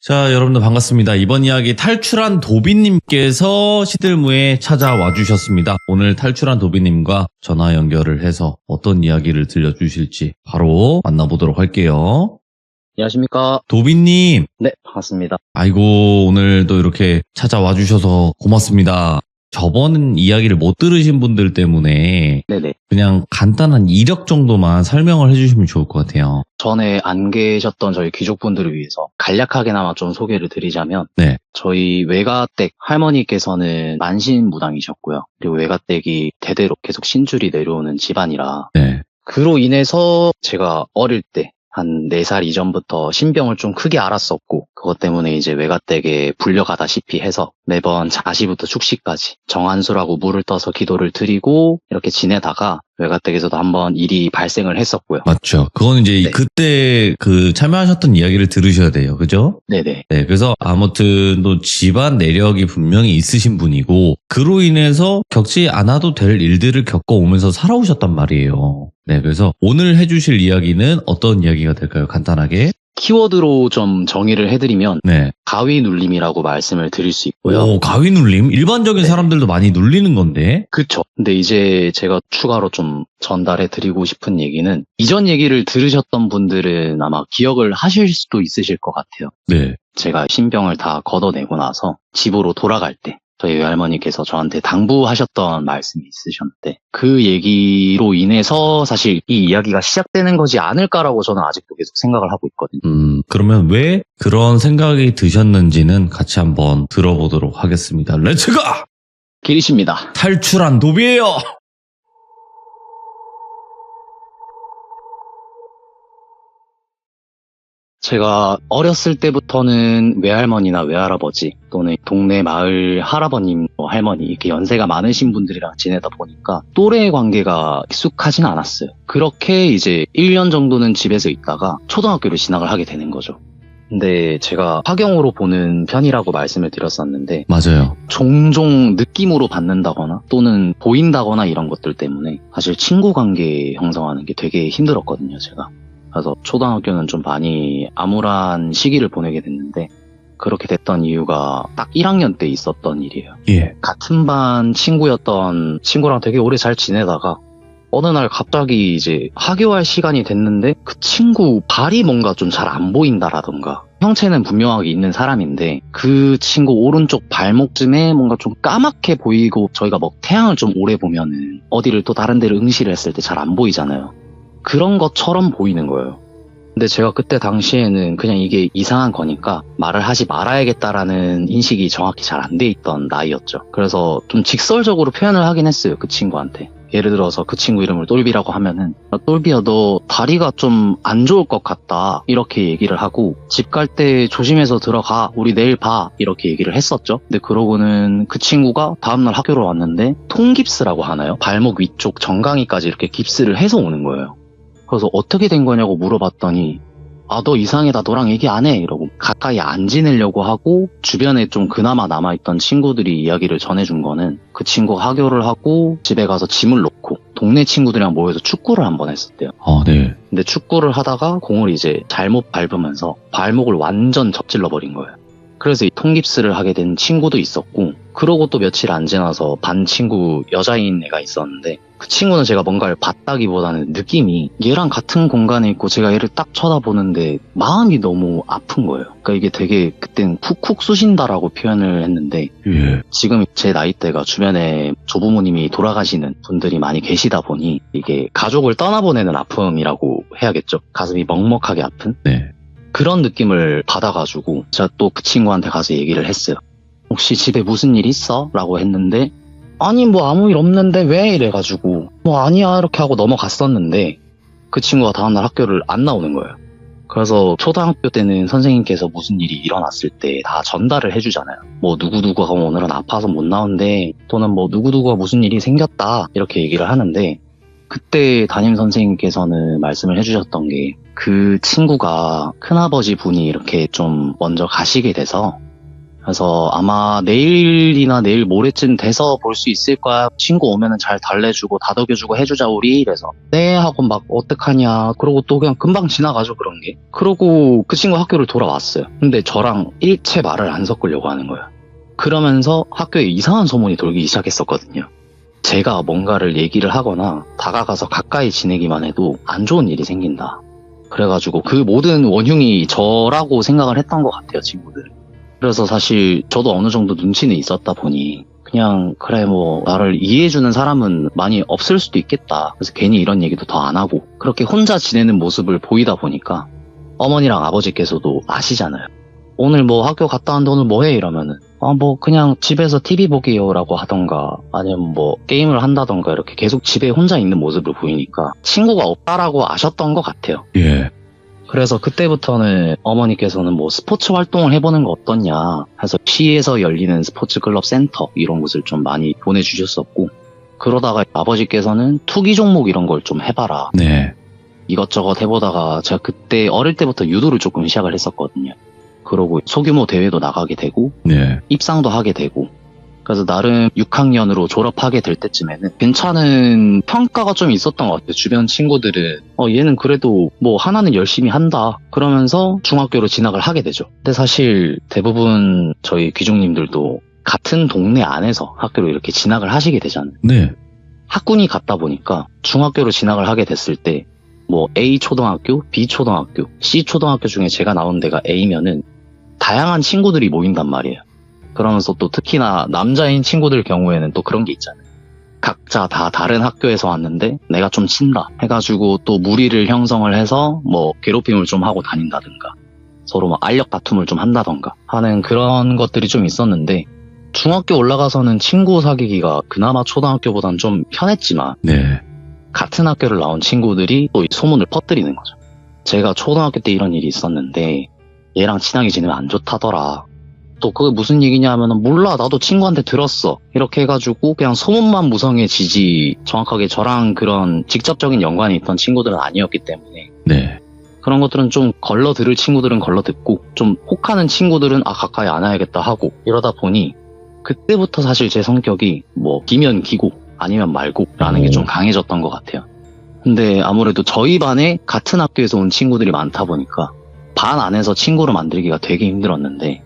자, 여러분들 반갑습니다. 이번 이야기 탈출한 도비님께서 시들무에 찾아와 주셨습니다. 오늘 탈출한 도비님과 전화 연결을 해서 어떤 이야기를 들려주실지 바로 만나보도록 할게요. 안녕하십니까. 도비님. 네, 반갑습니다. 아이고, 오늘도 이렇게 찾아와 주셔서 고맙습니다. 저번 이야기를 못 들으신 분들 때문에 네네. 그냥 간단한 이력 정도만 설명을 해주시면 좋을 것 같아요. 전에 안 계셨던 저희 귀족분들을 위해서 간략하게나마 좀 소개를 드리자면, 네. 저희 외가댁 할머니께서는 만신무당이셨고요. 그리고 외가댁이 대대로 계속 신줄이 내려오는 집안이라, 네. 그로 인해서 제가 어릴 때 한 4살 이전부터 신병을 좀 크게 알았었고, 그것 때문에 이제 외가댁에 불려가다시피 해서 매번 자시부터 축시까지 정한수라고 물을 떠서 기도를 드리고 이렇게 지내다가 외가댁에서도 한번 일이 발생을 했었고요. 맞죠. 그건 이제 네. 그때 참여하셨던 이야기를 들으셔야 돼요. 그죠? 네네. 네. 그래서 아무튼 또 집안 내력이 분명히 있으신 분이고, 그로 인해서 겪지 않아도 될 일들을 겪어오면서 살아오셨단 말이에요. 네. 그래서 오늘 해주실 이야기는 어떤 이야기가 될까요? 간단하게. 키워드로 좀 정의를 해드리면 네. 가위 눌림이라고 말씀을 드릴 수 있고요. 오, 가위 눌림? 일반적인 네. 사람들도 많이 눌리는 건데. 그쵸. 근데 이제 제가 추가로 좀 전달해 드리고 싶은 얘기는, 이전 얘기를 들으셨던 분들은 아마 기억을 하실 수도 있으실 것 같아요. 네. 제가 신병을 다 걷어내고 나서 집으로 돌아갈 때 저희 외할머니께서 저한테 당부하셨던 말씀이 있으셨는데, 그 얘기로 인해서 사실 이 이야기가 시작되는 거지 않을까라고 저는 아직도 계속 생각을 하고 있거든요. 그러면 왜 그런 생각이 드셨는지는 같이 한번 들어보도록 하겠습니다. 렛츠고! 길이십니다. 탈출한 도비예요. 제가 어렸을 때부터는 외할머니나 외할아버지 또는 동네 마을 할아버님, 할머니 이렇게 연세가 많으신 분들이랑 지내다 보니까 또래 관계가 익숙하진 않았어요. 그렇게 이제 1년 정도는 집에서 있다가 초등학교를 진학을 하게 되는 거죠. 근데 제가 화경으로 보는 편이라고 말씀을 드렸었는데, 맞아요. 종종 느낌으로 받는다거나 또는 보인다거나 이런 것들 때문에 사실 친구 관계 형성하는 게 되게 힘들었거든요, 제가. 그래서 초등학교는 좀 많이 암울한 시기를 보내게 됐는데, 그렇게 됐던 이유가 딱 1학년 때 있었던 일이에요. 예. 같은 반 친구였던 친구랑 되게 오래 잘 지내다가 어느 날 갑자기 이제 하교할 시간이 됐는데 그 친구 발이 뭔가 좀 잘 안 보인다라던가, 형체는 분명하게 있는 사람인데 그 친구 오른쪽 발목쯤에 뭔가 좀 까맣게 보이고, 저희가 뭐 태양을 좀 오래 보면은 어디를 또 다른 데를 응시를 했을 때 잘 안 보이잖아요. 그런 것처럼 보이는 거예요. 근데 제가 그때 당시에는 그냥 이게 이상한 거니까 말을 하지 말아야겠다라는 인식이 정확히 잘 안 돼 있던 나이였죠. 그래서 좀 직설적으로 표현을 하긴 했어요, 그 친구한테. 예를 들어서 그 친구 이름을 똘비라고 하면은, 똘비야 너 다리가 좀 안 좋을 것 같다 이렇게 얘기를 하고, 집 갈 때 조심해서 들어가, 우리 내일 봐 이렇게 얘기를 했었죠. 근데 그러고는 그 친구가 다음날 학교로 왔는데 통깁스라고 하나요? 발목 위쪽 정강이까지 이렇게 깁스를 해서 오는 거예요. 그래서 어떻게 된 거냐고 물어봤더니, 아, 너 이상해, 나 너랑 얘기 안 해 이러고 가까이 안 지내려고 하고, 주변에 좀 그나마 남아있던 친구들이 이야기를 전해준 거는, 그 친구 하교를 하고 집에 가서 짐을 놓고 동네 친구들이랑 모여서 축구를 한번 했었대요. 네. 근데 축구를 하다가 공을 이제 잘못 밟으면서 발목을 완전 접질러 버린 거예요. 그래서 이 통깁스를 하게 된 친구도 있었고, 그러고 또 며칠 안 지나서 반 친구 여자인 애가 있었는데, 그 친구는 제가 뭔가를 봤다기보다는 느낌이 얘랑 같은 공간에 있고 제가 얘를 딱 쳐다보는데 마음이 너무 아픈 거예요. 그러니까 이게 되게 그땐 쿡쿡 쑤신다라고 표현을 했는데, 예. 지금 제 나이대가 주변에 조부모님이 돌아가시는 분들이 많이 계시다 보니 이게 가족을 떠나보내는 아픔이라고 해야겠죠. 가슴이 먹먹하게 아픈? 네. 그런 느낌을 받아가지고 제가 또 그 친구한테 가서 얘기를 했어요. 혹시 집에 무슨 일 있어? 라고 했는데, 아니 뭐 아무 일 없는데 왜? 이래가지고 뭐 아니야 이렇게 하고 넘어갔었는데, 그 친구가 다음날 학교를 안 나오는 거예요. 그래서 초등학교 때는 선생님께서 무슨 일이 일어났을 때 다 전달을 해주잖아요. 뭐 누구누구가 오늘은 아파서 못 나온대, 또는 뭐 누구누구가 무슨 일이 생겼다 이렇게 얘기를 하는데, 그때 담임 선생님께서는 말씀을 해주셨던 게, 그 친구가 큰아버지 분이 이렇게 좀 먼저 가시게 돼서 그래서 아마 내일이나 내일 모레쯤 돼서 볼 수 있을 거야. 친구 오면은 잘 달래주고 다독여주고 해주자 우리. 이래서 네 하고 막 어떡하냐. 그러고 또 그냥 금방 지나가죠 그런 게. 그러고 그 친구 학교를 돌아왔어요. 근데 저랑 일체 말을 안 섞으려고 하는 거예요. 그러면서 학교에 이상한 소문이 돌기 시작했었거든요. 제가 뭔가를 얘기를 하거나 다가가서 가까이 지내기만 해도 안 좋은 일이 생긴다. 그래가지고 그 모든 원흉이 저라고 생각을 했던 것 같아요 친구들. 그래서 사실 저도 어느 정도 눈치는 있었다 보니 그냥 그래 뭐 나를 이해해주는 사람은 많이 없을 수도 있겠다. 그래서 괜히 이런 얘기도 더 안 하고 그렇게 혼자 지내는 모습을 보이다 보니까 어머니랑 아버지께서도 아시잖아요. 오늘 뭐 학교 갔다 왔는데 오늘 뭐 해? 이러면은 뭐 그냥 집에서 TV 보기요 라고 하던가 아니면 뭐 게임을 한다던가 이렇게 계속 집에 혼자 있는 모습을 보이니까 친구가 없다라고 아셨던 것 같아요. 예. 그래서 그때부터는 어머니께서는 뭐 스포츠 활동을 해보는 거 어떻냐 해서 시에서 열리는 스포츠 클럽 센터 이런 곳을 좀 많이 보내주셨었고 그러다가 아버지께서는 투기 종목 이런 걸 좀 해봐라. 네. 이것저것 해보다가 제가 그때 어릴 때부터 유도를 조금 시작을 했었거든요. 그러고 소규모 대회도 나가게 되고 네. 입상도 하게 되고 그래서 나름 6학년으로 졸업하게 될 때쯤에는 괜찮은 평가가 좀 있었던 것 같아요. 주변 친구들은 얘는 그래도 뭐 하나는 열심히 한다 그러면서 중학교로 진학을 하게 되죠. 근데 사실 대부분 저희 귀중님들도 같은 동네 안에서 학교로 이렇게 진학을 하시게 되잖아요. 네. 학군이 같다 보니까 중학교로 진학을 하게 됐을 때 뭐 A 초등학교, B 초등학교, C 초등학교 중에 제가 나온 데가 A면은 다양한 친구들이 모인단 말이에요. 그러면서 또 특히나 남자인 친구들 경우에는 또 그런 게 있잖아요. 각자 다 다른 학교에서 왔는데 내가 좀 친다 해가지고 또 무리를 형성을 해서 뭐 괴롭힘을 좀 하고 다닌다든가 서로 막 알력 다툼을 좀 한다던가 하는 그런 것들이 좀 있었는데 중학교 올라가서는 친구 사귀기가 그나마 초등학교보단 좀 편했지만 네. 같은 학교를 나온 친구들이 또 소문을 퍼뜨리는 거죠. 제가 초등학교 때 이런 일이 있었는데 얘랑 친하게 지내면 안 좋다더라. 또 그게 무슨 얘기냐 하면은 몰라 나도 친구한테 들었어 이렇게 해가지고 그냥 소문만 무성해지지 정확하게 저랑 그런 직접적인 연관이 있던 친구들은 아니었기 때문에 네. 그런 것들은 좀 걸러 들을 친구들은 걸러 듣고 좀 혹하는 친구들은 가까이 안 와야겠다 하고 이러다 보니 그때부터 사실 제 성격이 뭐 기면 기고 아니면 말고 라는 게 좀 강해졌던 것 같아요. 근데 아무래도 저희 반에 같은 학교에서 온 친구들이 많다 보니까 반 안에서 친구를 만들기가 되게 힘들었는데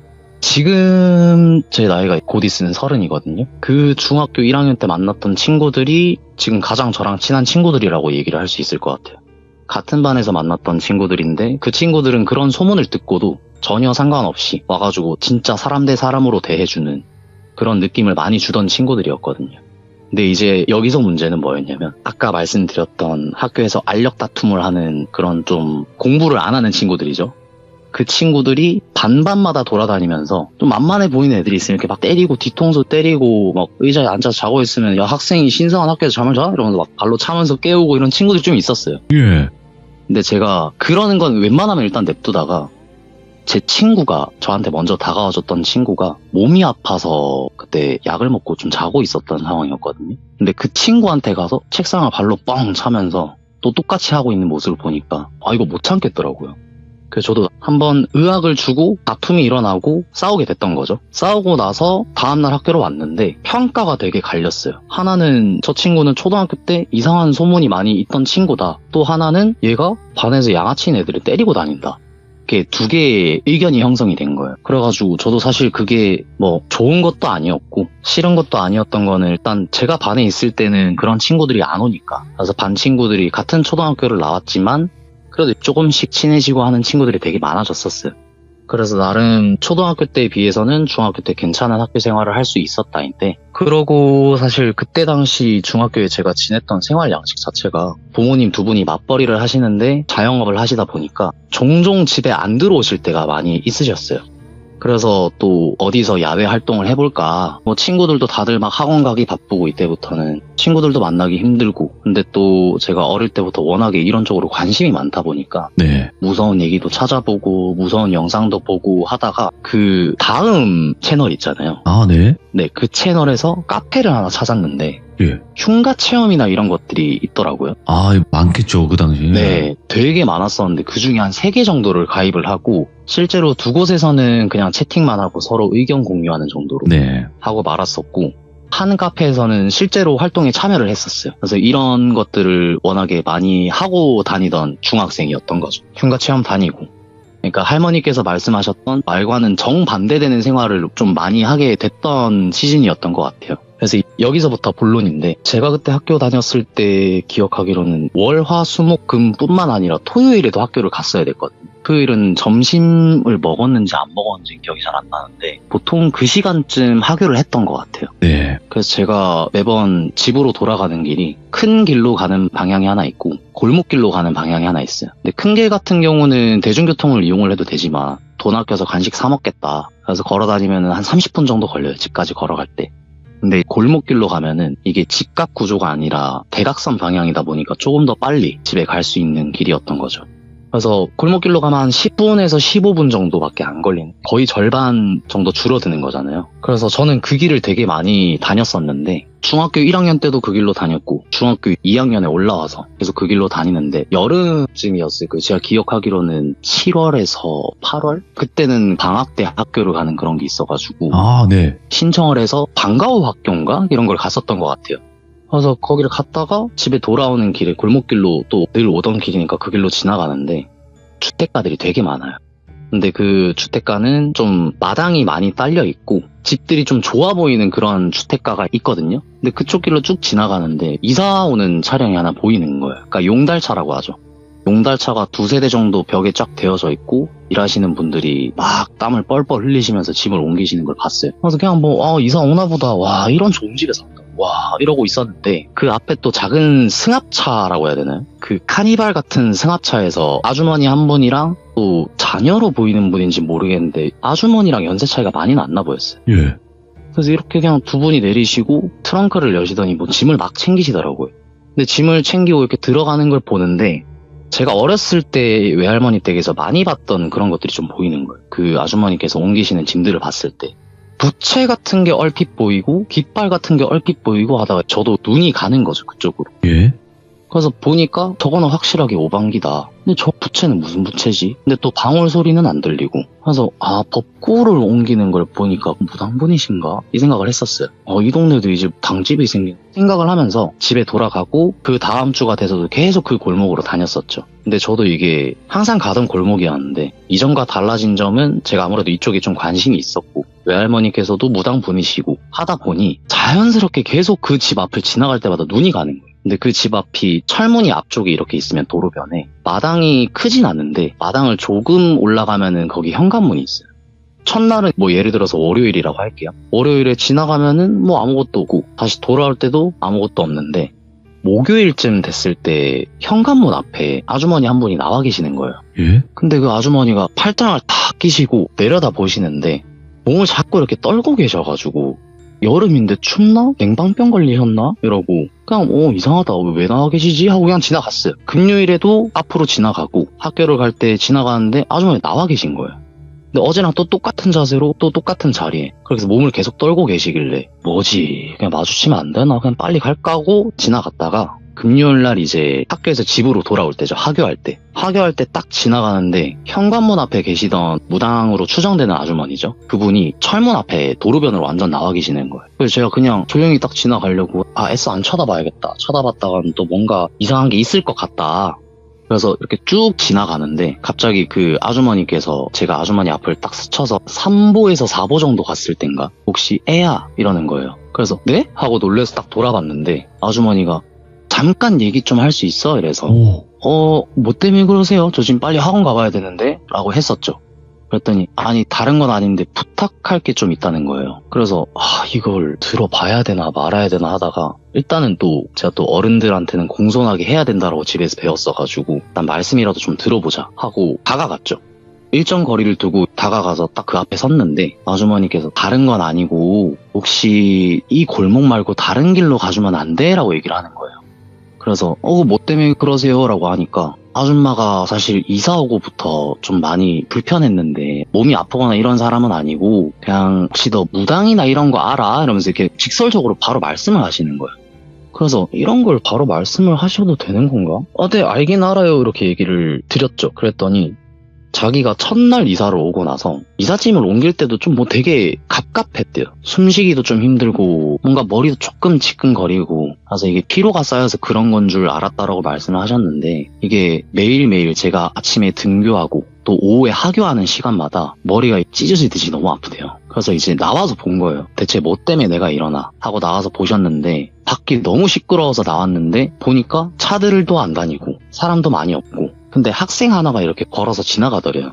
지금 제 나이가 곧 있으면 30이거든요. 그 중학교 1학년 때 만났던 친구들이 지금 가장 저랑 친한 친구들이라고 얘기를 할 수 있을 것 같아요. 같은 반에서 만났던 친구들인데 그 친구들은 그런 소문을 듣고도 전혀 상관없이 와가지고 진짜 사람 대 사람으로 대해주는 그런 느낌을 많이 주던 친구들이었거든요. 근데 이제 여기서 문제는 뭐였냐면 아까 말씀드렸던 학교에서 알력 다툼을 하는 그런 좀 공부를 안 하는 친구들이죠. 그 친구들이 반반마다 돌아다니면서 좀 만만해 보이는 애들이 있으면 이렇게 막 때리고 뒤통수 때리고 막 의자에 앉아서 자고 있으면 야 학생이 신성한 학교에서 잠을 자? 이러면서 막 발로 차면서 깨우고 이런 친구들이 좀 있었어요. 예. 근데 제가 그러는 건 웬만하면 일단 냅두다가 제 친구가 저한테 먼저 다가와줬던 친구가 몸이 아파서 그때 약을 먹고 좀 자고 있었던 상황이었거든요. 근데 그 친구한테 가서 책상을 발로 뻥 차면서 또 똑같이 하고 있는 모습을 보니까 이거 못 참겠더라고요. 그래서 저도 한번 의학을 주고 다툼이 일어나고 싸우게 됐던 거죠. 싸우고 나서 다음날 학교로 왔는데 평가가 되게 갈렸어요. 하나는 저 친구는 초등학교 때 이상한 소문이 많이 있던 친구다. 또 하나는 얘가 반에서 양아치인 애들을 때리고 다닌다. 이렇게 두 개의 의견이 형성이 된 거예요. 그래가지고 저도 사실 그게 뭐 좋은 것도 아니었고 싫은 것도 아니었던 거는 일단 제가 반에 있을 때는 그런 친구들이 안 오니까. 그래서 반 친구들이 같은 초등학교를 나왔지만 그래도 조금씩 친해지고 하는 친구들이 되게 많아졌었어요. 그래서 나름 초등학교 때에 비해서는 중학교 때 괜찮은 학교 생활을 할 수 있었다인데 그러고 사실 그때 당시 중학교에 제가 지냈던 생활 양식 자체가 부모님 두 분이 맞벌이를 하시는데 자영업을 하시다 보니까 종종 집에 안 들어오실 때가 많이 있으셨어요. 그래서 또 어디서 야외 활동을 해볼까 뭐 친구들도 다들 막 학원 가기 바쁘고 이때부터는 친구들도 만나기 힘들고 근데 또 제가 어릴 때부터 워낙에 이런 쪽으로 관심이 많다 보니까 네. 무서운 얘기도 찾아보고 무서운 영상도 보고 하다가 그 다음 채널 있잖아요. 네. 네, 그 채널에서 카페를 하나 찾았는데 예. 흉가 체험이나 이런 것들이 있더라고요. 많겠죠, 그 당시에. 네, 되게 많았었는데 그 중에 한 3개 정도를 가입을 하고 실제로 두 곳에서는 그냥 채팅만 하고 서로 의견 공유하는 정도로 네. 하고 말았었고, 한 카페에서는 실제로 활동에 참여를 했었어요. 그래서 이런 것들을 워낙에 많이 하고 다니던 중학생이었던 거죠. 휴가 체험 다니고. 그러니까 할머니께서 말씀하셨던 말과는 정반대되는 생활을 좀 많이 하게 됐던 시즌이었던 것 같아요. 그래서 여기서부터 본론인데, 제가 그때 학교 다녔을 때 기억하기로는 월, 화, 수, 목, 금뿐만 아니라 토요일에도 학교를 갔어야 됐거든요. 토요일은 점심을 먹었는지 안 먹었는지 기억이 잘 안 나는데 보통 그 시간쯤 학교를 했던 것 같아요. 네. 그래서 제가 매번 집으로 돌아가는 길이 큰 길로 가는 방향이 하나 있고 골목길로 가는 방향이 하나 있어요. 근데 큰 길 같은 경우는 대중교통을 이용을 해도 되지만 돈 아껴서 간식 사 먹겠다. 그래서 걸어 다니면 한 30분 정도 걸려요. 집까지 걸어갈 때. 근데 골목길로 가면은 이게 직각 구조가 아니라 대각선 방향이다 보니까 조금 더 빨리 집에 갈 수 있는 길이었던 거죠. 그래서 골목길로 가면 한 10분에서 15분 정도밖에 안 걸리는, 거의 절반 정도 줄어드는 거잖아요. 그래서 저는 그 길을 되게 많이 다녔었는데 중학교 1학년 때도 그 길로 다녔고 중학교 2학년에 올라와서 계속 그 길로 다니는데 여름쯤이었어요. 제가 기억하기로는 7월에서 8월? 그때는 방학 때 학교를 가는 그런 게 있어가지고 네. 신청을 해서 방과후 학교인가? 이런 걸 갔었던 것 같아요. 그래서 거기를 갔다가 집에 돌아오는 길에 골목길로 또 늘 오던 길이니까 그 길로 지나가는데 주택가들이 되게 많아요. 근데 그 주택가는 좀 마당이 많이 딸려 있고 집들이 좀 좋아 보이는 그런 주택가가 있거든요. 근데 그쪽 길로 쭉 지나가는데 이사 오는 차량이 하나 보이는 거예요. 그러니까 용달차라고 하죠. 용달차가 2-3대 정도 벽에 쫙 대어져 있고 일하시는 분들이 막 땀을 뻘뻘 흘리시면서 짐을 옮기시는 걸 봤어요. 그래서 그냥 이사 오나 보다. 와, 이런 좋은 집에 산다. 와, 이러고 있었는데 그 앞에 또 작은 승합차라고 해야 되나요? 그 카니발 같은 승합차에서 아주머니 한 분이랑 또 자녀로 보이는 분인지 모르겠는데 아주머니랑 연세 차이가 많이 났나 보였어요. 예. 그래서 이렇게 그냥 두 분이 내리시고 트렁크를 여시더니 짐을 막 챙기시더라고요. 근데 짐을 챙기고 이렇게 들어가는 걸 보는데 제가 어렸을 때 외할머니 댁에서 많이 봤던 그런 것들이 좀 보이는 거예요. 그 아주머니께서 옮기시는 짐들을 봤을 때 부채 같은 게 얼핏 보이고 깃발 같은 게 얼핏 보이고 하다가 저도 눈이 가는 거죠, 그쪽으로. 예. 그래서 보니까 저거는 확실하게 오방기다. 근데 저 부채는 무슨 부채지? 근데 또 방울 소리는 안 들리고. 그래서 법구를 옮기는 걸 보니까 무당분이신가? 이 생각을 했었어요. 이 동네도 이제 당집이 생긴 생각을 하면서 집에 돌아가고 그 다음 주가 돼서도 계속 그 골목으로 다녔었죠. 근데 저도 이게 항상 가던 골목이었는데 이전과 달라진 점은 제가 아무래도 이쪽에 좀 관심이 있었고 외할머니께서도 무당분이시고 하다 보니 자연스럽게 계속 그 집 앞을 지나갈 때마다 눈이 가는 거예요. 근데 그 집 앞이 철문이 앞쪽에 이렇게 있으면 도로변에 마당이 크진 않은데 마당을 조금 올라가면은 거기 현관문이 있어요. 첫날은 예를 들어서 월요일이라고 할게요. 월요일에 지나가면은 아무것도 없고 다시 돌아올 때도 아무것도 없는데 목요일쯤 됐을 때 현관문 앞에 아주머니 한 분이 나와 계시는 거예요. 예? 근데 그 아주머니가 팔짱을 탁 끼시고 내려다 보시는데 몸을 자꾸 이렇게 떨고 계셔가지고 여름인데 춥나? 냉방병 걸리셨나? 이러고 그냥 이상하다. 왜 나와 계시지? 하고 그냥 지나갔어요. 금요일에도 앞으로 지나가고 학교를 갈 때 지나가는데 아주머니 나와 계신 거예요. 근데 어제랑 또 똑같은 자세로 또 똑같은 자리에 그래서 몸을 계속 떨고 계시길래 뭐지? 그냥 마주치면 안 되나? 그냥 빨리 갈까 하고 지나갔다가 금요일날 이제 학교에서 집으로 돌아올 때죠. 하교할 때 딱 지나가는데 현관문 앞에 계시던 무당으로 추정되는 아주머니죠. 그분이 철문 앞에 도로변으로 완전 나와 계시는 거예요. 그래서 제가 그냥 조용히 딱 지나가려고 애써 안 쳐다봐야겠다. 쳐다봤다가는 또 뭔가 이상한 게 있을 것 같다. 그래서 이렇게 쭉 지나가는데 갑자기 그 아주머니께서 제가 아주머니 앞을 딱 스쳐서 3보에서 4보 정도 갔을 땐가 혹시 애야? 이러는 거예요. 그래서 네? 하고 놀라서 딱 돌아봤는데 아주머니가 잠깐 얘기 좀 할 수 있어? 이래서 뭐 때문에 그러세요? 저 지금 빨리 학원 가봐야 되는데? 라고 했었죠. 그랬더니 아니 다른 건 아닌데 부탁할 게 좀 있다는 거예요. 그래서 이걸 들어봐야 되나 말아야 되나 하다가 일단은 또 제가 또 어른들한테는 공손하게 해야 된다라고 집에서 배웠어가지고 일단 말씀이라도 좀 들어보자 하고 다가갔죠. 일정 거리를 두고 다가가서 딱 그 앞에 섰는데 아주머니께서 다른 건 아니고 혹시 이 골목 말고 다른 길로 가주면 안 돼? 라고 얘기를 하는 거예요. 그래서 뭐 때문에 그러세요? 라고 하니까 아줌마가 사실 이사 오고부터 좀 많이 불편했는데 몸이 아프거나 이런 사람은 아니고 그냥 혹시 너 무당이나 이런 거 알아? 이러면서 이렇게 직설적으로 바로 말씀을 하시는 거예요. 그래서 이런 걸 바로 말씀을 하셔도 되는 건가? 네 알긴 알아요. 이렇게 얘기를 드렸죠. 그랬더니 자기가 첫날 이사를 오고 나서 이삿짐을 옮길 때도 좀 뭐 되게 갑갑했대요. 숨쉬기도 좀 힘들고 뭔가 머리도 조금 지끈거리고, 그래서 이게 피로가 쌓여서 그런 건 줄 알았다라고 말씀을 하셨는데, 이게 매일매일 제가 아침에 등교하고 또 오후에 하교하는 시간마다 머리가 찢어지듯이 너무 아프대요. 그래서 이제 나와서 본 거예요. 대체 뭐 때문에 내가 이러나 하고 나와서 보셨는데, 밖이 너무 시끄러워서 나왔는데 보니까 차들도 안 다니고 사람도 많이 없고, 근데 학생 하나가 이렇게 걸어서 지나가더래요.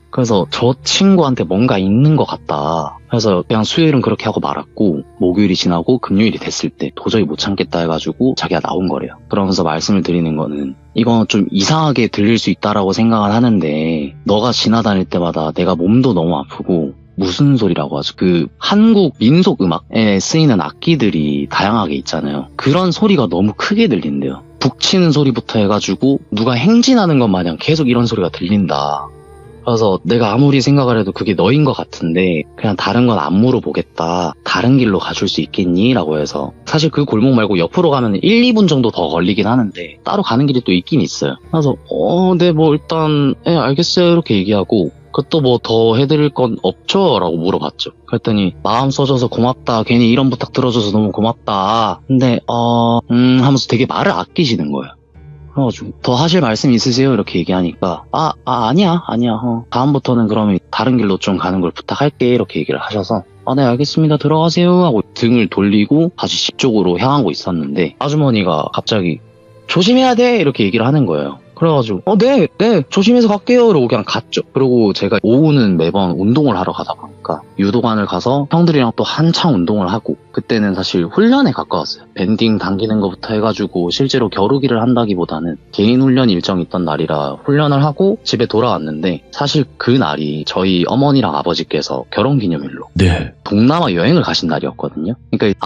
그래서 저 친구한테 뭔가 있는 것 같다. 그래서 그냥 수요일은 그렇게 하고 말았고, 목요일이 지나고 금요일이 됐을 때 도저히 못 참겠다 해가지고 자기가 나온 거래요. 그러면서 말씀을 드리는 거는, 이건 좀 이상하게 들릴 수 있다라고 생각은 하는데, 너가 지나다닐 때마다 내가 몸도 너무 아프고, 무슨 소리라고 하죠? 그 한국 민속 음악에 쓰이는 악기들이 다양하게 있잖아요. 그런 소리가 너무 크게 들린대요. 북치는 소리부터 해가지고 누가 행진하는 것 마냥 계속 이런 소리가 들린다. 그래서 내가 아무리 생각을 해도 그게 너인 것 같은데 그냥 다른 건 안 물어보겠다. 다른 길로 가줄 수 있겠니? 라고 해서, 사실 그 골목 말고 옆으로 가면 1, 2분 정도 더 걸리긴 하는데 따로 가는 길이 또 있긴 있어요. 그래서 네, 뭐 일단 알겠어요 이렇게 얘기하고, 그것도 뭐 더 해드릴 건 없죠? 라고 물어봤죠. 그랬더니 마음 써줘서 고맙다. 괜히 이런 부탁 들어줘서 너무 고맙다. 근데 하면서 되게 말을 아끼시는 거예요. 그래가지고 더 하실 말씀 있으세요? 이렇게 얘기하니까 아니야. 다음부터는 그러면 다른 길로 좀 가는 걸 부탁할게. 이렇게 얘기를 하셔서 네 알겠습니다 들어가세요 하고 등을 돌리고 다시 집 쪽으로 향하고 있었는데, 아주머니가 갑자기 조심해야 돼 이렇게 얘기를 하는 거예요. 그래가지고 네 조심해서 갈게요 이러고 그냥 갔죠. 그리고 제가 오후는 매번 운동을 하러 가다 보니까 유도관을 가서 형들이랑 또 한창 운동을 하고, 그때는 사실 훈련에 가까웠어요. 밴딩 당기는 것부터 해가지고 실제로 겨루기를 한다기보다는 개인 훈련 일정이 있던 날이라 훈련을 하고 집에 돌아왔는데, 사실 그 날이 저희 어머니랑 아버지께서 결혼기념일로 네. 동남아 여행을 가신 날이었거든요. 그러니까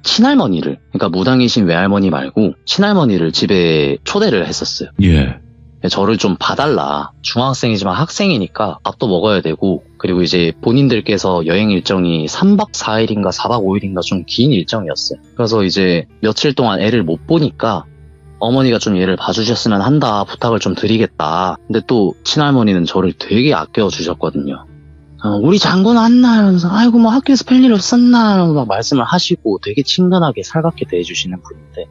친할머니를, 그러니까 무당이신 외할머니 말고 친할머니를 집에 초대를 했었어요. 예. 저를 좀 봐달라. 중학생이지만 학생이니까 밥도 먹어야 되고, 그리고 이제 본인들께서 여행 일정이 3박 4일인가 4박 5일인가 좀 긴 일정이었어요. 그래서 이제 며칠 동안 애를 못 보니까 어머니가 좀 얘를 봐주셨으면 한다, 부탁을 좀 드리겠다. 근데 또 친할머니는 저를 되게 아껴주셨거든요. 우리 장군 왔나? 이러면서 아이고 뭐 학교에서 별일 없었나? 이러면서 막 말씀을 하시고 되게 친근하게 살갑게 대해주시는 분인데,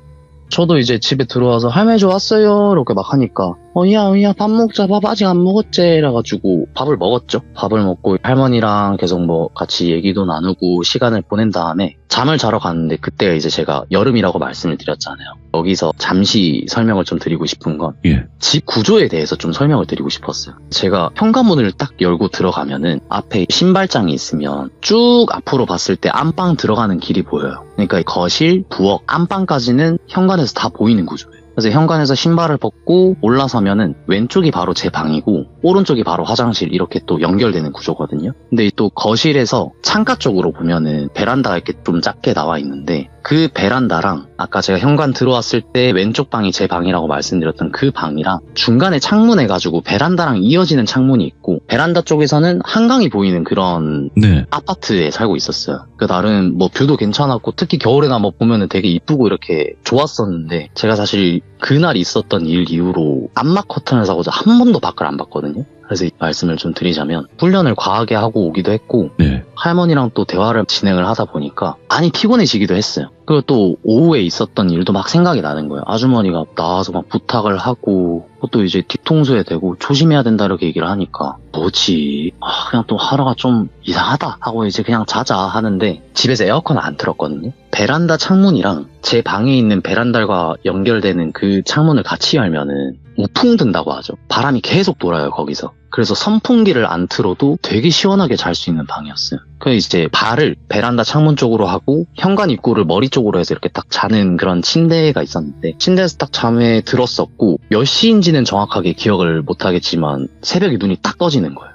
저도 이제 집에 들어와서 할머니 저 왔어요 이렇게 막 하니까 야 밥 먹자. 밥 아직 안 먹었지? 이래가지고 밥을 먹었죠. 밥을 먹고 할머니랑 계속 뭐 같이 얘기도 나누고 시간을 보낸 다음에 잠을 자러 갔는데, 그때가 이제 제가 여름이라고 말씀을 드렸잖아요. 여기서 잠시 설명을 좀 드리고 싶은 건, 예. 집 구조에 대해서 좀 설명을 드리고 싶었어요. 제가 현관문을 딱 열고 들어가면은 앞에 신발장이 있으면 쭉 앞으로 봤을 때 안방 들어가는 길이 보여요. 그러니까 거실, 부엌, 안방까지는 현관에서 다 보이는 구조예요. 그래서 현관에서 신발을 벗고 올라서면은 왼쪽이 바로 제 방이고 오른쪽이 바로 화장실, 이렇게 또 연결되는 구조거든요. 근데 또 거실에서 창가 쪽으로 보면은 베란다가 이렇게 좀 작게 나와 있는데, 그 베란다랑 아까 제가 현관 들어왔을 때 왼쪽 방이 제 방이라고 말씀드렸던 그 방이랑 중간에 창문 해가지고 베란다랑 이어지는 창문이 있고, 베란다 쪽에서는 한강이 보이는 그런 네. 아파트에 살고 있었어요. 그 날은 뭐 뷰도 괜찮았고, 특히 겨울에나 뭐 보면은 되게 이쁘고 이렇게 좋았었는데, 제가 사실 그날 있었던 일 이후로 암막 커튼을 사고 한 번도 밖을 안 봤거든요. 그래서 이 말씀을 좀 드리자면, 훈련을 과하게 하고 오기도 했고, 네. 할머니랑 또 대화를 진행을 하다 보니까 많이 피곤해지기도 했어요. 그리고 또 오후에 있었던 일도 막 생각이 나는 거예요. 아주머니가 나와서 막 부탁을 하고, 또 이제 뒤통수에 대고 조심해야 된다 이렇게 얘기를 하니까 뭐지? 그냥 또 하루가 좀 이상하다 하고 이제 그냥 자자 하는데, 집에서 에어컨을 안 틀었거든요. 베란다 창문이랑 제 방에 있는 베란다가 연결되는 그 창문을 같이 열면은 우풍 든다고 하죠. 바람이 계속 돌아요 거기서. 그래서 선풍기를 안 틀어도 되게 시원하게 잘 수 있는 방이었어요. 그래서 이제 발을 베란다 창문 쪽으로 하고 현관 입구를 머리 쪽으로 해서 이렇게 딱 자는 그런 침대가 있었는데, 침대에서 딱 잠에 들었었고, 몇 시인지는 정확하게 기억을 못하겠지만 새벽에 눈이 딱 떠지는 거예요.